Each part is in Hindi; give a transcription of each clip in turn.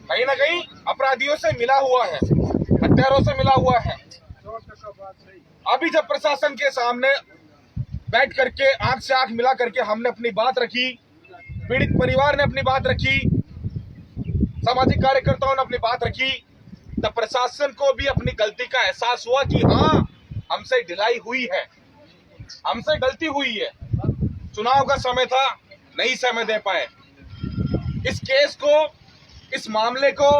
कहीं ना कहीं अपराधियों से मिला हुआ है, हत्यारों से मिला हुआ है। अभी जब प्रशासन के सामने बैठ करके आंख से आंख मिला करके हमने अपनी बात रखी, पीड़ित परिवार ने अपनी बात रखी, सामाजिक कार्यकर्ताओं ने अपनी बात रखी, तब प्रशासन को भी अपनी गलती का एहसास हुआ कि हाँ, हमसे ढिलाई हुई है, हमसे गलती हुई है। चुनाव का समय था, नहीं समय दे पाए। इस केस को, इस मामले को,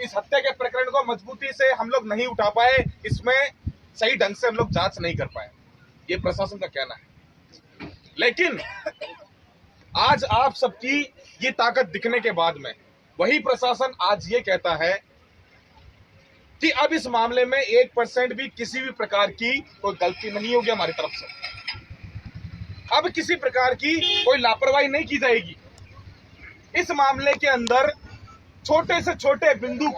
इस हत्या के प्रकरण को मजबूती से हम लोग नहीं उठा पाए, इसमें सही ढंग से हम लोग जांच नहीं कर पाए, ये प्रशासन का कहना है। लेकिन आज आप सबकी ये ताकत दिखने के बाद में वही प्रशासन आज ये कहता है कि अब इस मामले में 1% भी किसी भी प्रकार की कोई गलती नहीं होगी हमारी तरफ से। अब किसी प्रकार की कोई लापरवाही नहीं की जाएगी। इस मामले के अंदर छोटे से छोटे बिंदु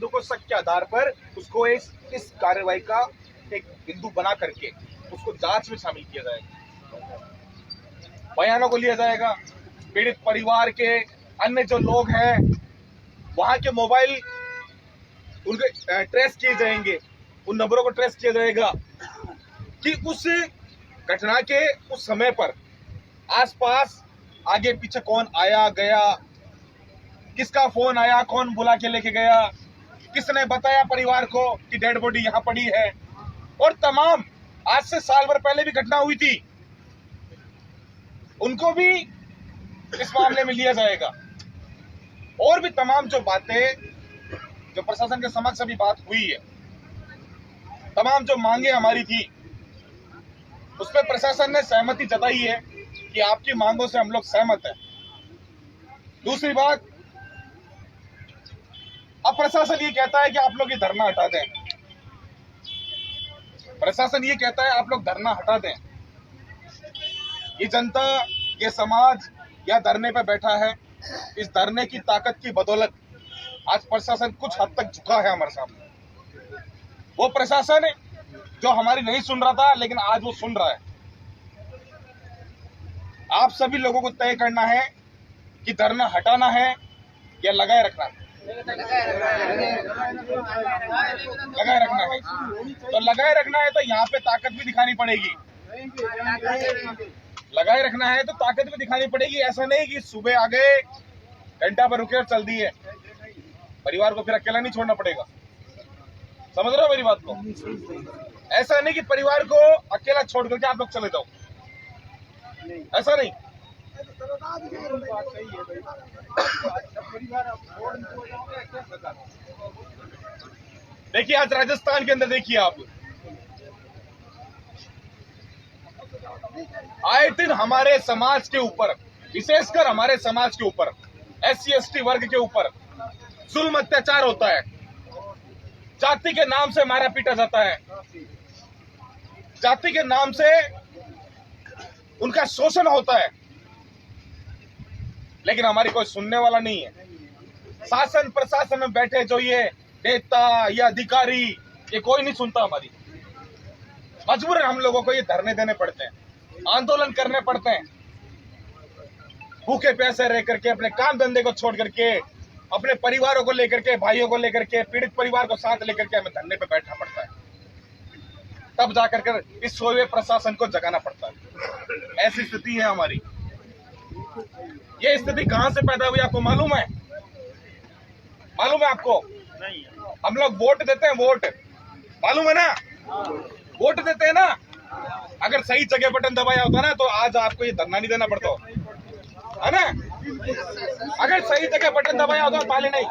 को शक के आधार पर उसको इस कार्रवाई का एक बिंदु बना करके उसको जांच में शामिल किया जाएगा, बयानों को लिया जाएगा। पीड़ित परिवार के अन्य जो लोग हैं वहां के मोबाइल उनके ट्रेस किए जाएंगे, उन नंबरों को ट्रेस किया जाएगा कि उस घटना के उस समय पर आसपास आगे पीछे कौन आया गया, किसका फोन आया, कौन बुला के लेके गया, किसने बताया परिवार को कि डेड बॉडी यहां पड़ी है। और तमाम आज से साल भर पहले भी घटना हुई थी, उनको भी इस मामले में लिया जाएगा। और भी तमाम जो बातें जो प्रशासन के समक्ष अभी बात हुई है, तमाम जो मांगे हमारी थी, उस पर प्रशासन ने सहमति जताई है कि आपकी मांगों से हम लोग सहमत हैं। दूसरी बात, अब प्रशासन ये कहता है कि आप लोग ये धरना हटा दें। प्रशासन ये कहता है आप लोग धरना हटा दें। ये जनता, ये समाज या धरने पे बैठा है, इस धरने की ताकत की बदौलत आज प्रशासन कुछ हद तक झुका है हमारे सामने। वो प्रशासन जो हमारी नहीं सुन रहा था, लेकिन आज वो सुन रहा है। आप सभी लोगों को तय करना है कि धरना हटाना है या लगाए रखना है। लगाए रखना है तो लगाए रखना है तो यहाँ पे ताकत भी दिखानी पड़ेगी। लगाए रखना है तो ताकत भी दिखानी पड़ेगी। ऐसा नहीं कि सुबह आ गए, घंटा पर रुके और चल दिए। परिवार को फिर अकेला नहीं छोड़ना पड़ेगा। समझ रहे हो मेरी बात को? ऐसा नहीं कि परिवार को अकेला छोड़ करके आप लोग चले जाओ, ऐसा नहीं। देखिए आज राजस्थान के अंदर देखिए आप, आए दिन हमारे समाज के ऊपर, विशेषकर हमारे समाज के ऊपर, SC/ST वर्ग के ऊपर जुल्म अत्याचार होता है। जाति के नाम से मारा पीटा जाता है, जाति के नाम से उनका शोषण होता है, लेकिन हमारी कोई सुनने वाला नहीं है। शासन प्रशासन में बैठे जो ये नेता या अधिकारी, ये कोई नहीं सुनता हमारी। मजबूरन हम लोगों को ये धरने देने पड़ते हैं, आंदोलन करने पड़ते हैं। भूखे प्यासे रह करके, अपने काम धंधे को छोड़ करके, अपने परिवारों को लेकर के, भाइयों को लेकर के, पीड़ित परिवार को साथ लेकर के हमें धरने पे बैठना पड़ता है। तब जाकर कर इस सोए हुए प्रशासन को जगाना पड़ता है। ऐसी स्थिति है हमारी। ये स्थिति कहां से पैदा हुई आपको मालूम है? मालूम है आपको? हम लोग वोट देते हैं, वोट मालूम है ना? वोट देते हैं ना। अगर सही जगह बटन दबाया होता ना तो आज आपको ये धरना नहीं देना पड़ता, है ना? अगर सही जगह बटन दबाया होता, ताली नहीं,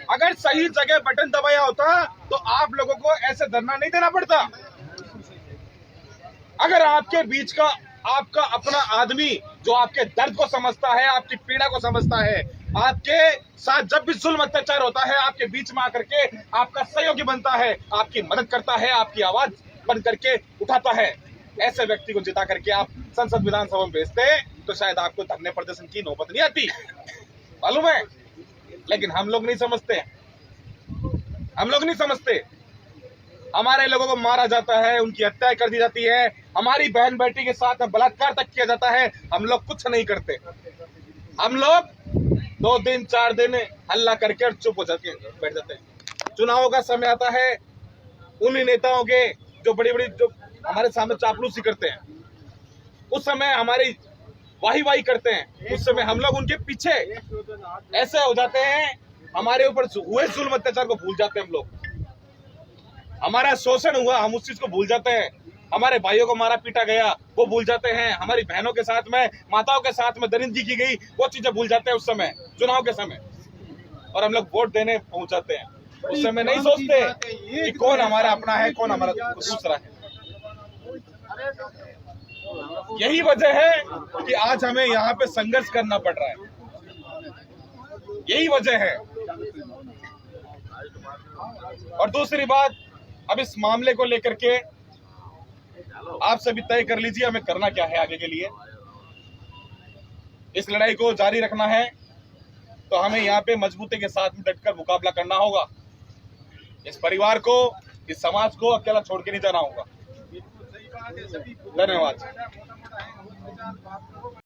अगर सही जगह बटन दबाया होता तो आप लोगों को ऐसे धरना नहीं देना पड़ता। अगर आपके बीच का आपका अपना आदमी जो आपके दर्द को समझता है, आपकी पीड़ा को समझता है, आपके साथ जब भी जुल्म अत्याचार होता है आपके बीच में आकर के आपका सहयोगी बनता है, आपकी मदद करता है, आपकी आवाज बन करके उठाता है, ऐसे व्यक्ति को जिता करके आप संसद विधानसभा में भेजते तो शायद आपको धरने प्रदर्शन की नौबत नहीं आती। मालूम है? लेकिन हम लोग नहीं समझते, हम लोग नहीं समझते। हमारे लोगों को मारा जाता है, उनकी हत्या कर दी जाती है, हमारी बहन बेटी के साथ में बलात्कार तक किया जाता है, हम लोग कुछ नहीं करते। हम लोग 2 दिन 4 दिन हल्ला करके और चुप हो जाके बैठ जाते हैं। चुनावों का समय आता है, उन्हीं नेताओं के जो बड़ी बड़ी जो हमारे सामने चापलूसी करते हैं, उस समय हमारी वाही वाही करते हैं, उस समय हम लोग उनके पीछे ऐसे हो जाते हैं, हमारे ऊपर हुए जुल्म अत्याचार को भूल जाते हैं। हम लोग, हमारा शोषण हुआ हम उस चीज को भूल जाते हैं, हमारे भाइयों को मारा पीटा गया वो भूल जाते हैं, हमारी बहनों के साथ में माताओं के साथ में दरिंदगी की गई वो चीजें भूल जाते हैं उस समय चुनाव के समय। और हम लोग वोट देने पहुंच जाते हैं, उस समय नहीं सोचते कि कौन हमारा अपना है कौन हमारा दूसरा है। यही वजह है कि आज हमें यहाँ पे संघर्ष करना पड़ रहा है, यही वजह है। और दूसरी बात, अब इस मामले को लेकर के आप सभी तय कर लीजिए हमें करना क्या है आगे के लिए। इस लड़ाई को जारी रखना है तो हमें यहाँ पे मजबूती के साथ डटकर मुकाबला करना होगा। इस परिवार को, इस समाज को अकेला छोड़ के नहीं जाना होगा। धन्यवाद।